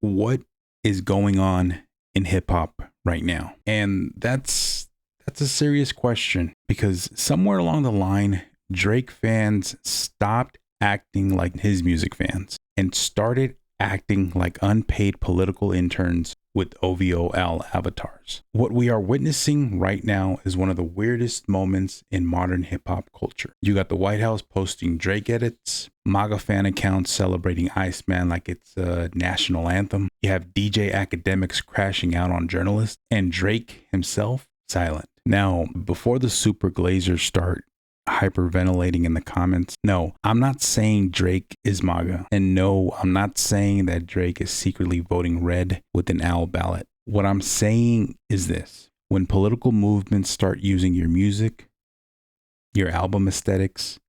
what is going on in hip hop right now? And that's a serious question, because somewhere along the line, Drake fans stopped acting like his music fans and started acting like unpaid political interns with OVOL avatars. What we are witnessing right now is one of the weirdest moments in modern hip hop culture. You got the White House posting Drake edits, MAGA fan accounts celebrating ICEMAN like it's a national anthem. You have DJ Akademiks crashing out on journalists, and Drake himself silent. Now, before the super glazers start hyperventilating in the comments, no, I'm not saying Drake is MAGA, and no, I'm not saying that Drake is secretly voting red with an owl ballot. What I'm saying is this: when political movements start using your music, your album aesthetics,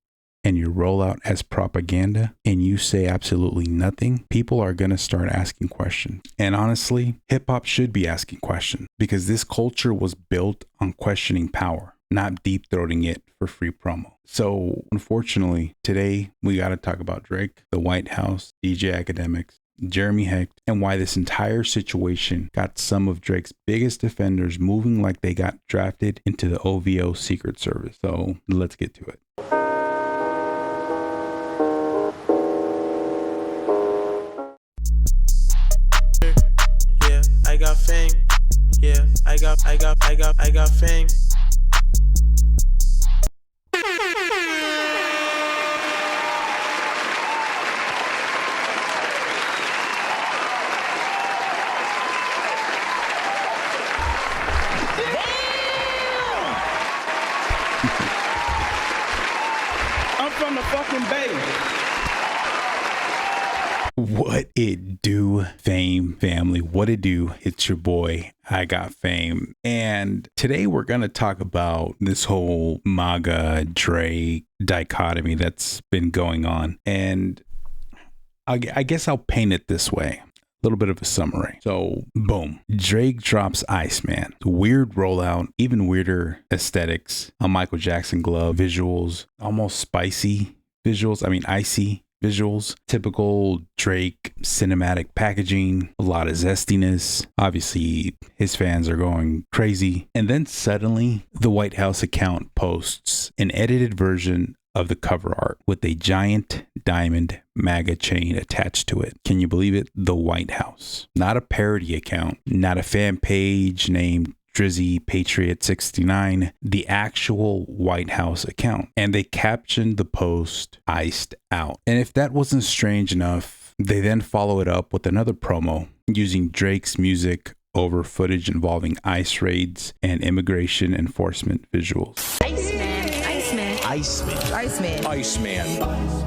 and your rollout as propaganda, and you say absolutely nothing, people are going to start asking questions. And honestly, hip hop should be asking questions, because this culture was built on questioning power, not deep throating it for free promo. So unfortunately, today we got to talk about Drake, the White House, DJ Akademiks, Jeremy Hecht, and why this entire situation got some of Drake's biggest defenders moving like they got drafted into the OVO Secret Service. So let's get to it. I got fame. Yeah, I got fame. I'm from the fucking Bay. What it do, Fame family? What it do? It's your boy, I Got Fame. And today we're going to talk about this whole MAGA Drake dichotomy that's been going on. And I guess I'll paint it this way. A little bit of a summary. So, boom. Drake drops Iceman. Weird rollout, even weirder aesthetics. A Michael Jackson glove, visuals, almost spicy visuals. I mean, icy visuals, typical Drake cinematic packaging, a lot of zestiness. Obviously, his fans are going crazy. And then suddenly, the White House account posts an edited version of the cover art with a giant diamond MAGA chain attached to it. Can you believe it? The White House. Not a parody account, not a fan page named Drizzy Patriot 69, the actual White House account. And they captioned the post, "Iced out." And if that wasn't strange enough, they then follow it up with another promo using Drake's music over footage involving ICE raids and immigration enforcement visuals. Iceman, Iceman, Iceman. Iceman, Iceman.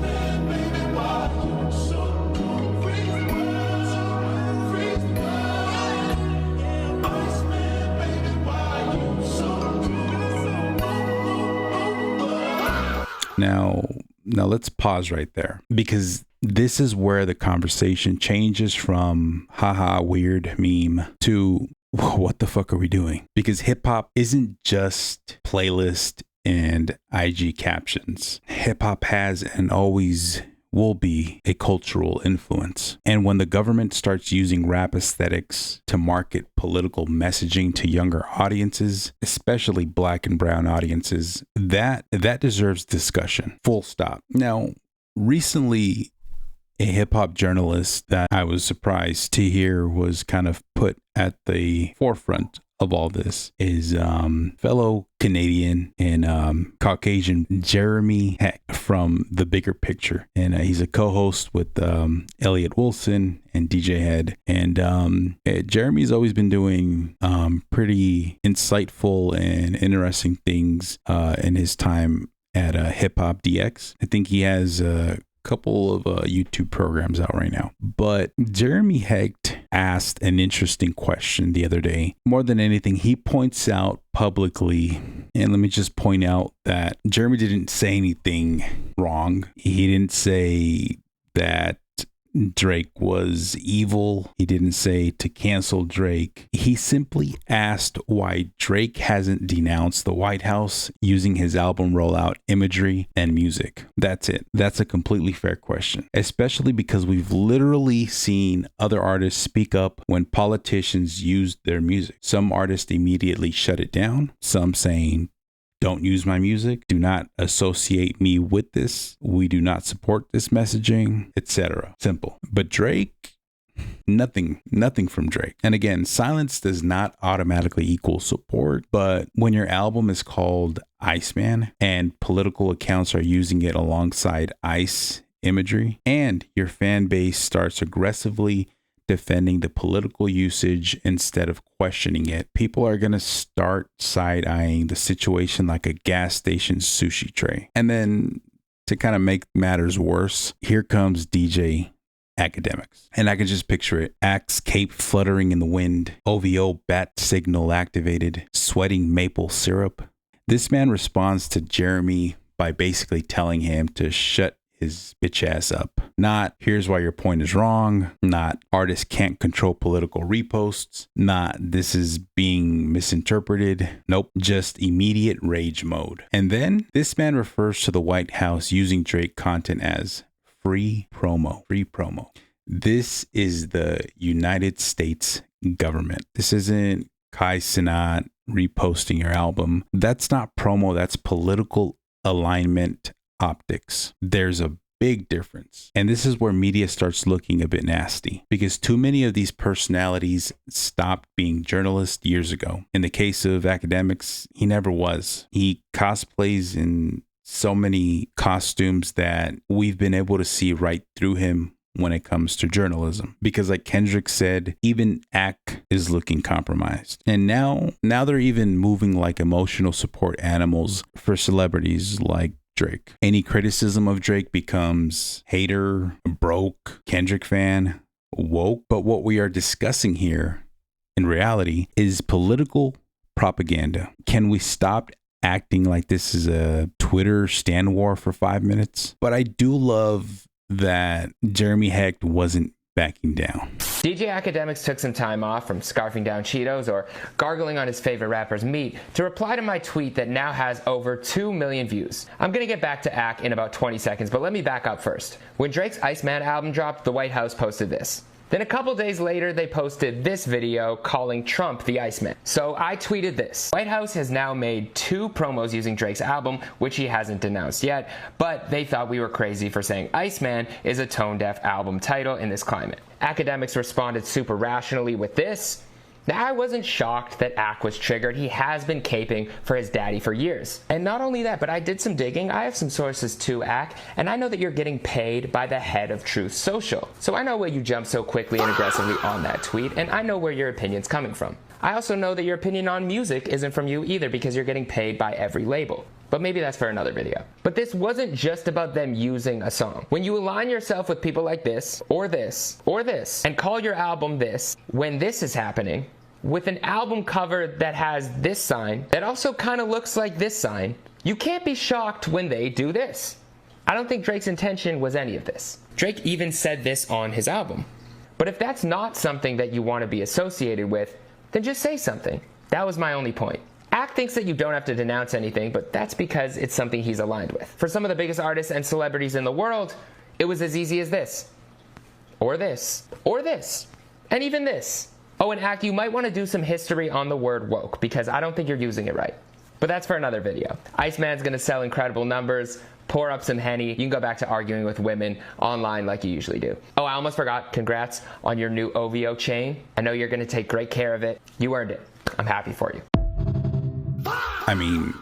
Now let's pause right there, because this is where the conversation changes from haha weird meme to what the fuck are we doing? Because hip hop isn't just playlist and IG captions. Hip hop has and always will be a cultural influence. And when the government starts using rap aesthetics to market political messaging to younger audiences, especially black and brown audiences, that deserves discussion. Full stop. Now, recently, a hip hop journalist that I was surprised to hear was kind of put at the forefront of all this is fellow Canadian and Caucasian Jeremy Hecht from The Bigger Picture. And he's a co-host with Elliot Wilson and DJ Head. And Jeremy's always been doing pretty insightful and interesting things in his time at Hip Hop DX. I think he has couple of YouTube programs out right now. But Jeremy Hecht asked an interesting question the other day. More than anything, he points out publicly, and let me just point out that Jeremy didn't say anything wrong. He didn't say that Drake was evil. He didn't say to cancel Drake. He simply asked why Drake hasn't denounced the White House using his album rollout imagery and music. That's it. That's a completely fair question, especially because we've literally seen other artists speak up when politicians used their music. Some artists immediately shut it down, some saying, don't use my music, do not associate me with this, we do not support this messaging, etc. Simple. But Drake, nothing from Drake. And again, silence does not automatically equal support, but when your album is called ICEMAN and political accounts are using it alongside ICE imagery, and your fan base starts aggressively defending the political usage instead of questioning it, people are going to start side-eyeing the situation like a gas station sushi tray. And then to kind of make matters worse, here comes DJ Akademiks. And I can just picture it. Axe cape fluttering in the wind, OVO bat signal activated, sweating maple syrup. This man responds to Jeremy by basically telling him to shut his bitch ass up. Not, here's why your point is wrong. Not, artists can't control political reposts. Not, this is being misinterpreted. Nope, just immediate rage mode. And then this man refers to the White House using Drake content as free promo. Free promo. This is the United States government. This isn't Kai Cenat reposting your album. That's not promo. That's political alignment optics. There's a big difference. And this is where media starts looking a bit nasty because too many of these personalities stopped being journalists years ago. In the case of Akademiks, he never was. He cosplays in so many costumes that we've been able to see right through him when it comes to journalism. Because like Kendrick said, even Ak is looking compromised. And now they're even moving like emotional support animals for celebrities like Drake. Any criticism of Drake becomes hater, broke, Kendrick fan, woke. But what we are discussing here in reality is political propaganda. Can we stop acting like this is a Twitter stand war for 5 minutes? But I do love that Jeremy Hecht wasn't backing down. DJ Akademiks took some time off from scarfing down Cheetos or gargling on his favorite rapper's meat to reply to my tweet that now has over 2 million views. I'm gonna get back to Ak in about 20 seconds, but let me back up first. When Drake's ICEMAN album dropped, the White House posted this. Then a couple days later, they posted this video calling Trump the Iceman. So I tweeted this. White House has now made 2 promos using Drake's album, which he hasn't denounced yet, but they thought we were crazy for saying Iceman is a tone-deaf album title in this climate. Akademiks responded super rationally with this. Now, I wasn't shocked that Ak was triggered. He has been caping for his daddy for years. And not only that, but I did some digging. I have some sources too, Ak, and I know that you're getting paid by the head of Truth Social. So I know why you jumped so quickly and aggressively on that tweet, and I know where your opinion's coming from. I also know that your opinion on music isn't from you either because you're getting paid by every label. But maybe that's for another video. But this wasn't just about them using a song. When you align yourself with people like this, or this, or this, and call your album this, when this is happening, with an album cover that has this sign, that also kind of looks like this sign, you can't be shocked when they do this. I don't think Drake's intention was any of this. Drake even said this on his album. But if that's not something that you want to be associated with, then just say something. That was my only point. Ak thinks that you don't have to denounce anything, but that's because it's something he's aligned with. For some of the biggest artists and celebrities in the world, it was as easy as this. Or this. Or this. And even this. Oh, and Ak, you might want to do some history on the word woke, because I don't think you're using it right. But that's for another video. ICEMAN's gonna sell incredible numbers, pour up some Henny, you can go back to arguing with women online like you usually do. Oh, I almost forgot, congrats on your new OVO chain. I know you're gonna take great care of it. You earned it. I'm happy for you. I mean,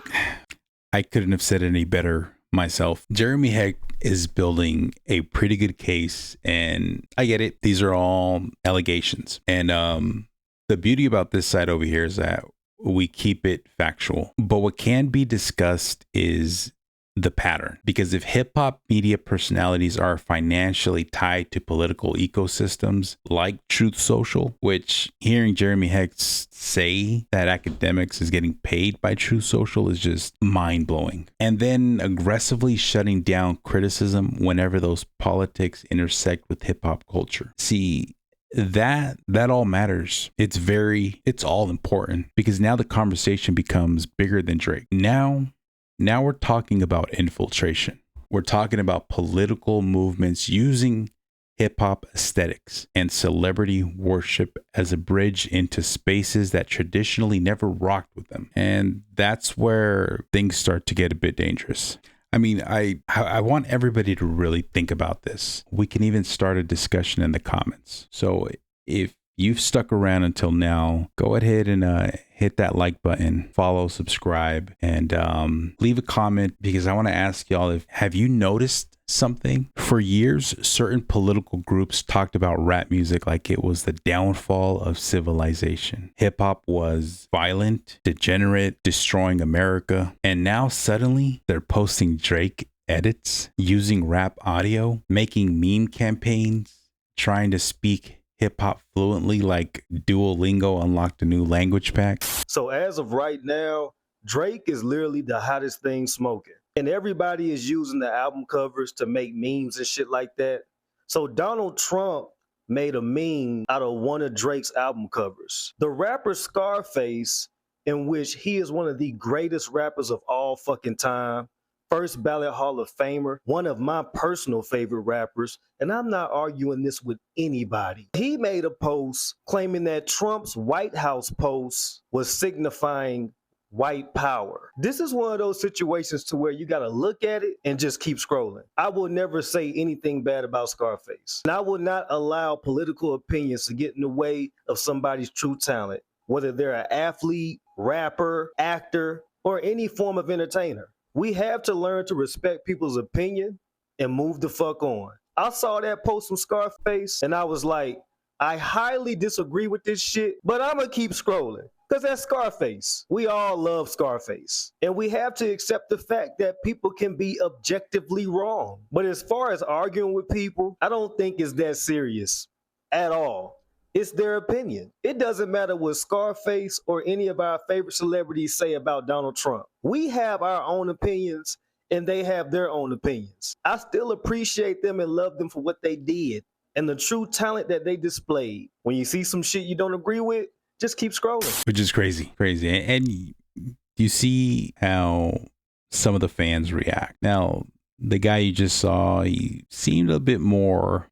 I couldn't have said it any better myself. Jeremy Hecht is building a pretty good case, and I get it. These are all allegations. And the beauty about this side over here is that we keep it factual. But what can be discussed is the pattern. Because if hip hop media personalities are financially tied to political ecosystems like Truth Social, which hearing Jeremy Hecht say that Akademiks is getting paid by Truth Social is just mind blowing. And then aggressively shutting down criticism whenever those politics intersect with hip hop culture. See, that all matters. It's all important, because now the conversation becomes bigger than Drake. Now we're talking about infiltration. We're talking about political movements using hip hop aesthetics and celebrity worship as a bridge into spaces that traditionally never rocked with them. And that's where things start to get a bit dangerous. I mean, I want everybody to really think about this. We can even start a discussion in the comments. So if you've stuck around until now, go ahead and hit that like button, follow, subscribe, and leave a comment, because I want to ask y'all, have you noticed something? For years, certain political groups talked about rap music like it was the downfall of civilization. Hip hop was violent, degenerate, destroying America. And now suddenly they're posting Drake edits, using rap audio, making meme campaigns, trying to speak hip hop fluently like Duolingo unlocked a new language pack. So as of right now, Drake is literally the hottest thing smoking. And everybody is using the album covers to make memes and shit like that. So Donald Trump made a meme out of one of Drake's album covers. The rapper Scarface, in which he is one of the greatest rappers of all fucking time, first ballot Hall of Famer, one of my personal favorite rappers, and I'm not arguing this with anybody. He made a post claiming that Trump's White House post was signifying white power. This is one of those situations to where you got to look at it and just keep scrolling. I will never say anything bad about Scarface. And I will not allow political opinions to get in the way of somebody's true talent, whether they're an athlete, rapper, actor, or any form of entertainer. We have to learn to respect people's opinion and move the fuck on. I saw that post from Scarface and I was like, I highly disagree with this shit, but I'm gonna keep scrolling. Because that's Scarface. We all love Scarface. And we have to accept the fact that people can be objectively wrong. But as far as arguing with people, I don't think it's that serious at all. It's their opinion. It doesn't matter what Scarface or any of our favorite celebrities say about Donald Trump. We have our own opinions and they have their own opinions. I still appreciate them and love them for what they did and the true talent that they displayed. When you see some shit you don't agree with, just keep scrolling. Which is crazy. And you see how some of the fans react. Now, the guy you just saw, he seemed a bit more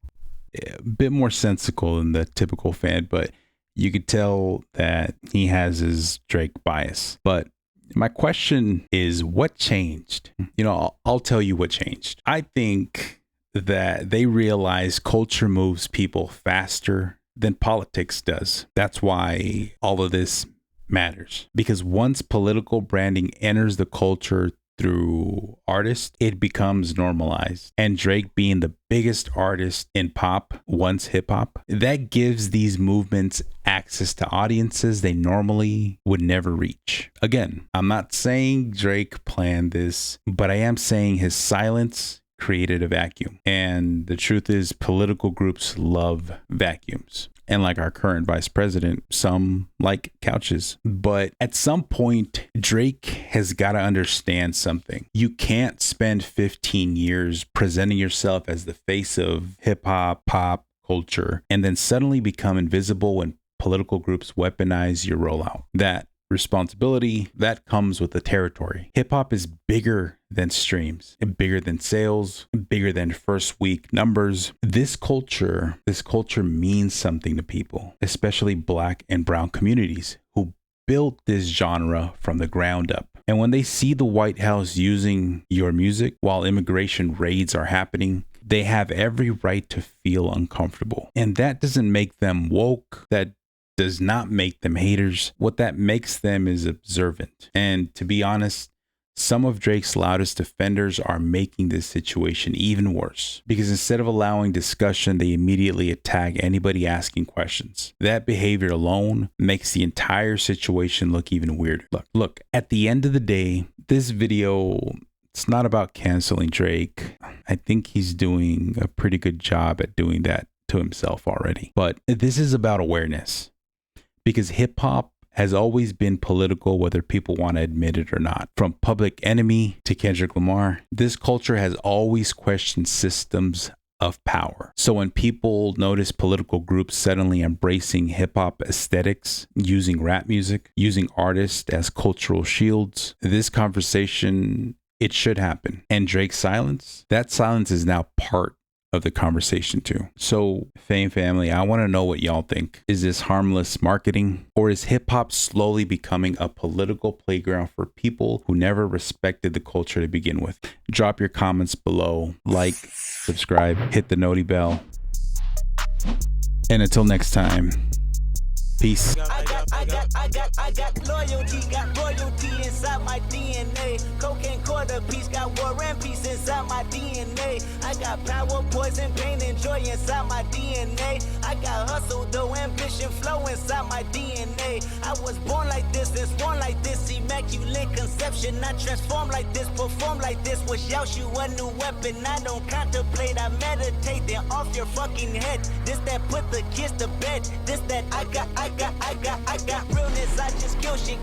sensical than the typical fan, but you could tell that he has his Drake bias. But my question is, what changed? You know, I'll tell you what changed. I think that they realize culture moves people faster than politics does. That's why all of this matters. Because once political branding enters the culture through artists, it becomes normalized. And Drake being the biggest artist in pop, once hip hop, that gives these movements access to audiences they normally would never reach. Again, I'm not saying Drake planned this, but I am saying his silence created a vacuum. And the truth is, political groups love vacuums. And like our current vice president, some like couches. But at some point, Drake has got to understand something. You can't spend 15 years presenting yourself as the face of hip hop, pop culture, and then suddenly become invisible when political groups weaponize your rollout. That responsibility, that comes with the territory. Hip hop is bigger than streams, and bigger than sales, bigger than first week numbers. This culture means something to people, especially Black and brown communities who built this genre from the ground up. And when they see the White House using your music while immigration raids are happening, they have every right to feel uncomfortable. And that doesn't make them woke. That does not make them haters. What that makes them is observant. And to be honest, some of Drake's loudest defenders are making this situation even worse, because instead of allowing discussion, they immediately attack anybody asking questions. That behavior alone makes the entire situation look even weirder. Look, at the end of the day, this video It's not about canceling Drake. I think he's doing a pretty good job at doing that to himself already. But this is about awareness, because hip hop has always been political, whether people want to admit it or not. From Public Enemy to Kendrick Lamar, this culture has always questioned systems of power. So when people notice political groups suddenly embracing hip hop aesthetics, using rap music, using artists as cultural shields, this conversation, it should happen. And Drake's silence, that silence is now part of the conversation too. So Fame family, I want to know what y'all think. Is this harmless marketing, or is hip hop slowly becoming a political playground for people who never respected the culture to begin with? Drop your comments below, like, subscribe, hit the noti bell. And until next time, peace. I got loyalty, got royalty inside my DNA. Cocaine quarter piece, got war and peace inside my DNA. I got power, poison, pain, and joy inside my DNA. I got hustle, though, ambition, flow inside my DNA. I was born like this and sworn like this, immaculate conception. I transform like this, perform like this, wish out you a new weapon. I don't contemplate, I meditate, then off your fucking head. This that put the kids to bed. This that I got realness, I just kill shit.